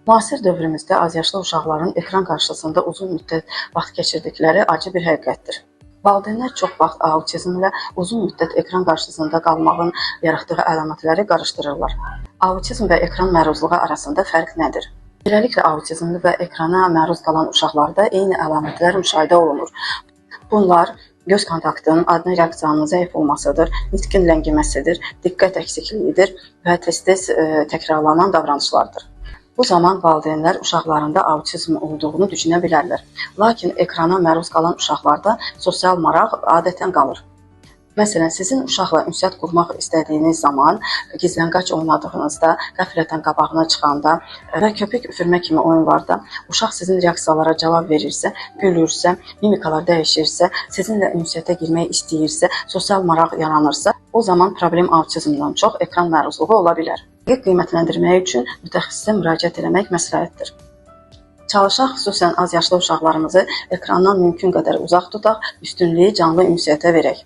Müasir dövrümüzdə azyaşlı uşaqların ekran qarşısında uzun müddət vaxt keçirdikləri acı bir həqiqətdir. Valideynlər çox vaxt autizmlə uzun müddət ekran qarşısında qalmağın yaratdığı əlamətləri qarışdırırlar. Autizm və ekran məruzluğu arasında fərq nədir? Beləliklə, autizmli və ekrana məruz qalan uşaqlarda eyni əlamətlər müşahidə olunur. Bunlar göz kontaktının, adına reaksiyanın zəif olmasıdır, nitqin ləngiməsidir, diqqət əksikliyidir və tez-tez təkrarlanan davranışlardır. Bu zaman valideynlər uşaqlarında autizm olduğunu düşünə bilərlər. Lakin ekrana məruz qalan uşaqlarda sosial maraq adətən qalır. Məsələn, sizin uşaqla ünsiyyət qurmaq istədiyiniz zaman, gizlənqaç oynadığınızda, qəflətən qabağına çıxanda və köpük üfürmə kimi oyunlarda uşaq sizin reaksiyalara cavab verirsə, gülürsə, mimikalar dəyişirsə, sizinlə ünsiyyətə girmək istəyirsə, sosial maraq yaranırsa, o zaman problem autizmdən çox ekran məruzluğu ola bilər. Dəqiq qiymətləndirmək üçün mütəxəssisə müraciət etmək məsləhətdir. Çalışaq xüsusən azyaşlı uşaqlarımızı ekrandan mümkün qədər uzaq tutaq, üstünlüyü canlı ünsiyyətə verək.